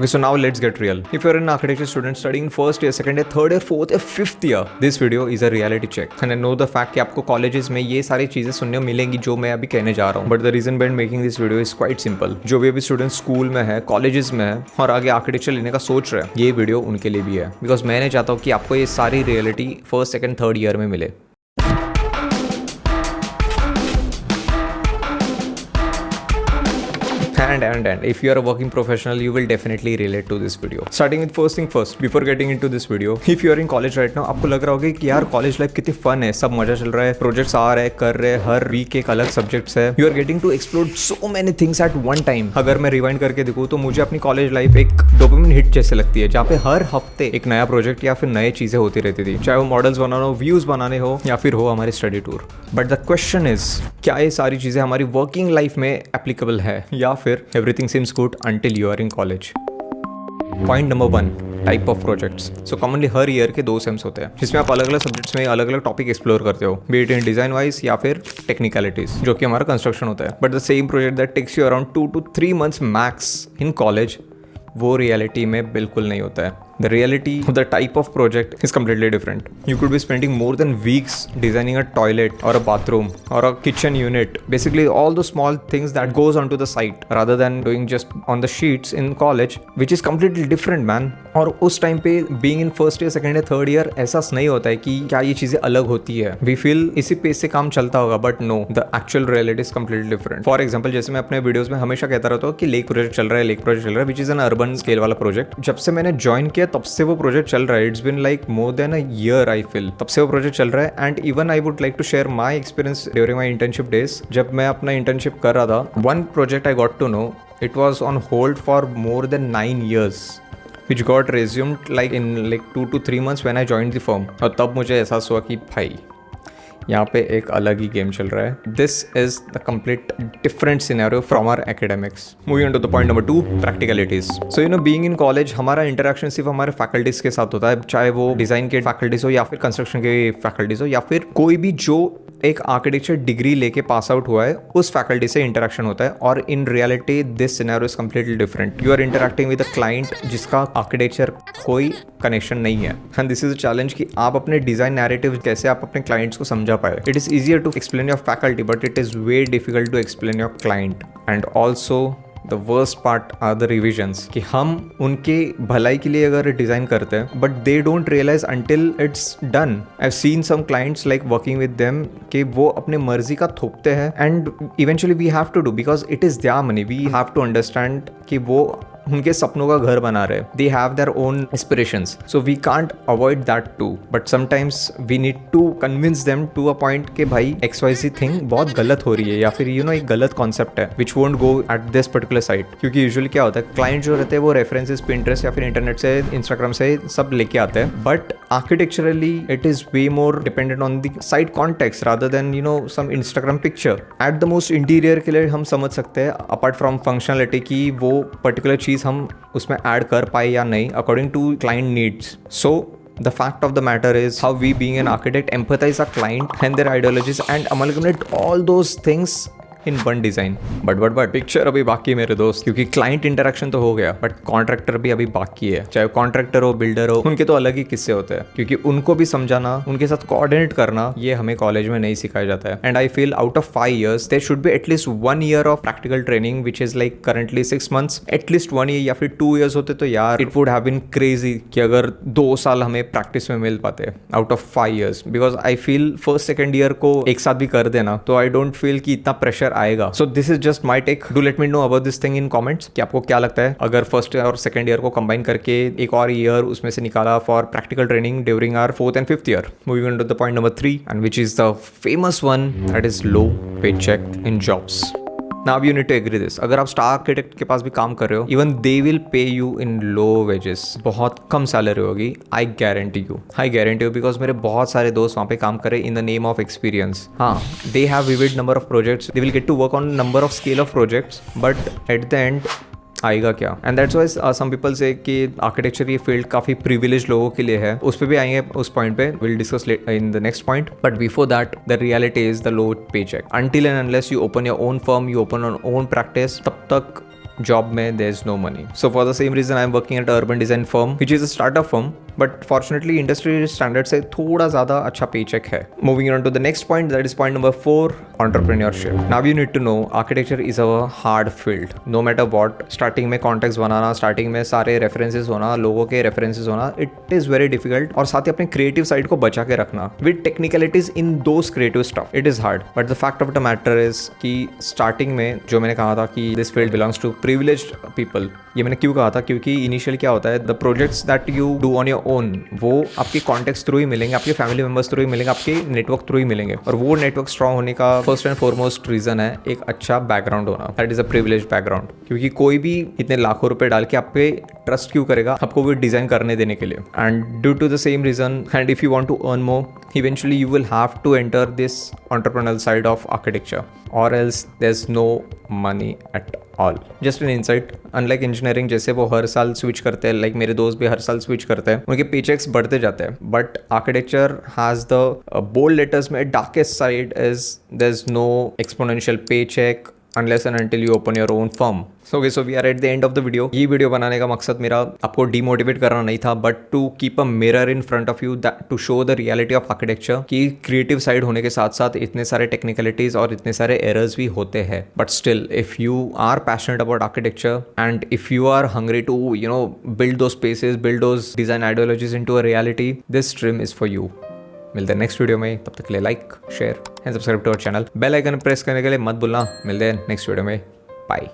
Okay, so now let's get real. If you're an architecture student studying first year, second year, third year, fourth year, fifth year, this video is a reality check. And I know the fact कि आपको colleges में ये सारी चीजें सुनने को मिलेंगी जो मैं अभी कहने जा रहा हूँ. But the reason behind making this video is quite simple. जो भी अभी स्टूडेंट स्कूल में है, कॉलेजेस में है और आगे आर्किटेक्चर लेने का सोच रहे हैं, ये वीडियो उनके लिए भी है. बिकॉज मैंने चाहता हूँ कि आपको ये सारी reality first, second, third year में मिले. And if you are a working professional, you will definitely relate to this video. Starting with first thing first, before getting into this video, if you are in college right now, आपको लग रहा होगा कि यार college life कितनी fun है, सब मजा चल रहा है, प्रोजेक्ट्स आ रहे हैं, कर रहे हैं, हर वीक एक अलग सब्जेक्ट्स है. You are getting to explore so many things at one time. अगर मैं रिवाइंड करके देखूँ तो मुझे अपनी कॉलेज लाइफ एक डोपामिन हिट जैसे लगती है, जहाँ पे हर हफ्ते एक नया प्रोजेक्ट या फिर नए चीजें होती रहती थी, चाहे वो मॉडल्स बनाना हो, व्यूज बनाने हो या फिर हो हमारी study tour. But the question is, क्या ये सारी चीजें हमारी वर्किंग लाइफ में एप्लीकेबल है या फिर everything seems good until you are in college. Point number 1, type of projects. So commonly her year के 2 सेम्स होते हैं जिसमें आप अलग अलग सब्जेक्ट्स में अलग अलग टॉपिक एक्सप्लोर करते हो, be it in design wise या फिर टेक्निकलिटीज, जो कि हमारा कंस्ट्रक्शन होता है. But the same project that takes you around 2 to 3 months max in college, वो रियलिटी में बिल्कुल नहीं होता है. The reality of the type of project is completely different. You could be spending more than weeks designing a toilet or a bathroom or a kitchen unit. Basically all the small things that goes onto the site rather than doing just on the sheets in college, which is completely different, man. और उस time पे being in first year, second year, third year एहसास नहीं होता है कि क्या ये चीजें अलग होती है. We feel इसी पेस से काम चलता होगा, but no, the actual reality is completely different. For example, जैसे मैं अपने वीडियोस में हमेशा कहता रहता हूँ कि लेक प्रोजेक्ट चल रहा है, which is an urban scale वाला प्रोजेक्ट. जब से मैंने ज्वाइन किया तब से वो प्रोजेक्ट चल रहा है. It's been like more than a year I feel. तब से वो प्रोजेक्ट चल रहा है. And even I would like to share my experience during my internship days. जब मैं अपना इंटर्नशिप कर रहा था, one project I got to know it was on hold for more than 9 years, which got resumed like in 2 to 3 months when I joined the firm. और तब मुझे एहसास हुआ कि भाई यहाँ पे एक अलग ही गेम चल रहा है. This is the complete different scenario from our academics. Moving on to the point number 2, practicalities. So you know, being in college हमारा इंटरेक्शन सिर्फ हमारे फैकल्टीज के साथ होता है, चाहे वो डिजाइन के फैकल्टीज हो या फिर कंस्ट्रक्शन के फैकल्टीज हो या फिर कोई भी जो एक आर्किटेक्चर डिग्री लेके पास आउट हुआ है उस फैकल्टी से इंटरेक्शन होता है. और in reality this scenario is completely different. You are interacting with a client जिसका आर्किटेक्चर कोई कनेक्शन नहीं है. And this is a challenge कि आप अपने डिजाइन नैरेटिव कैसे आप अपने क्लाइंट्स को समझा पाए. It is easier to explain your faculty but it is way difficult to explain your client. And also the worst part are the revisions, कि हम उनके भलाई के लिए अगर डिजाइन करते हैं but they don't realise until it's done. I have seen some clients like working with them कि वो अपने मर्जी का थोपते हैं and eventually we have to do because it is their money. We have to understand कि वो उनके सपनों का घर बना रहे. They have their own aspirations, so we can't avoid that too. But sometimes we need to convince them to a point कि भाई XYZ थिंग बहुत गलत हो रही है या फिर यू नो एक गलत कॉन्सेप्ट है which won't go at this particular site. क्योंकि यूजुअली क्या होता है, क्लाइंट जो रहते हैं वो रेफरेंसेस पिंटरेस्ट या फिर इंटरनेट से, इंस्टाग्राम से सब लेके आते हैं. But architecturally it is way more dependent on the site context rather than you know some Instagram picture. At the most interior के लिए हम समझ सकते हैं अपार्ट फ्रॉम फंक्शनलिटी की वो पर्टिकुलर चीज हम उसमें ऐड कर पाए या नहीं according to client needs. So the fact of the matter is how we being an architect empathize our client and their ideologies and amalgamate all those things in one design. but picture अभी बाकी है मेरे दोस्त, क्योंकि client interaction तो हो गया but contractor भी अभी बाकी है. चाहे कॉन्ट्रैक्टर हो, बिल्डर हो, उनके तो अलग ही किस्से होते हैं, क्योंकि उनको भी समझाना, उनके साथ कोऑर्डिनेट करना, ये हमें कॉलेज में नहीं सिखाया जाता है. And I feel out of 5 years there should be at least 1 year of practical training which is like currently 6 months. At least 1 year या फिर 2 years होते तो यार it would have been crazy कि अगर 2 साल हमें प्रैक्टिस में मिल पाते out of 5 years. Because I feel first second year को एक साथ भी कर देना तो आई डोंट फील कि इतना प्रेशर आएगा. So this is just my take. Do let me know about this thing in comments कि आपको क्या लगता है अगर फर्स्ट ईयर और सेकंड ईयर को कंबाइन करके एक और ईयर उसमें से निकाला for practical training during our 4th and 5th year. Moving on to the point number 3 and which is the famous one, that is low pay check in jobs. Now you need to agree this. अगर आप star architect के पास भी काम कर रहे हो, even they will pay you in low wages. बहुत कम salary होगी, आई गारंटी यू बिकॉज मेरे बहुत सारे दोस्त वहाँ पे काम कर रहे हैं in the name of experience. हाँ, they have vivid number of projects, they will get to work on number of scale of projects, but at the end आएगा क्या. And that's wise some people से कि architecture ये field काफी privilege लोगों के लिए है. उस पर भी आएंगे, उस पॉइंट पे will discuss in the next point. But before that the reality is the low pay check. Until and unless you open your own firm, you open your own practice, तब तक जॉब में there is no money. So for the same reason I am working at urban design firm which is a startup firm, but fortunately industry standard से थोड़ा ज़्यादा अच्छा paycheck है. Moving on to the next point, that is point number 4, entrepreneurship. Now you need to know architecture is a hard field. No matter what, starting में context बनाना, starting में सारे references होना, लोगों के रेफरेंसेस होना, इट इज़ वेरी डिफिकल्ट. और साथ ही अपने क्रिएटिव साइड को बचा के रखना with technicalities in those creative stuff, it is hard. But the fact of the matter is कि स्टार्टिंग में जो मैंने कहा था कि this field belongs to privileged people, ये मैंने क्यों कहा था, क्योंकि इनिशियल क्या होता है, the projects that you do on your own वो आपके कॉन्टेक्ट थ्रू ही मिलेंगे, आपके फैमिली मेंबर्स थ्रू ही मिलेंगे, आपके नेटवर्क थ्रू ही मिलेंगे. और वो नेटवर्क स्ट्रॉन्ग होने का फर्स्ट एंड फॉरमोस्ट रीजन है एक अच्छा बैकग्राउंड होना. That is a privilege background. क्योंकि कोई भी इतने लाखों रुपए डाल के आप पे ट्रस्ट क्यों करेगा आपको वो डिजाइन करने देने के लिए. And due to the same reason, and if you want to earn more, eventually you will have to enter this entrepreneurial side of architecture, or else there's no money at all. Just an insight, unlike engineering जैसे वो हर साल switch करते हैं, like मेरे दोस्त भी हर साल switch करते हैं, उनके पेचेक्स बढ़ते जाते हैं. But architecture has the bold letters में darkest side is there's no exponential paycheck unless and until you open your own firm. So we are at the end of the video. ये video बनाने का मकसद मेरा आपको demotivate करना नहीं था, but to keep a mirror in front of you, to show the reality of architecture कि क्रिएटिव साइड होने के साथ साथ इतने सारे टेक्निकलिटीज और इतने सारे एरर्स भी होते हैं. But still if you are passionate about architecture and if you are hungry to build those spaces, build those design ideologies into a reality, this stream is for you. मिलते हैं next video में, तब तक के लिए like, share and subscribe to our channel. Bell icon press करने के लिए मत भूलना. मिलते हैं नेक्स्ट वीडियो में. बाय.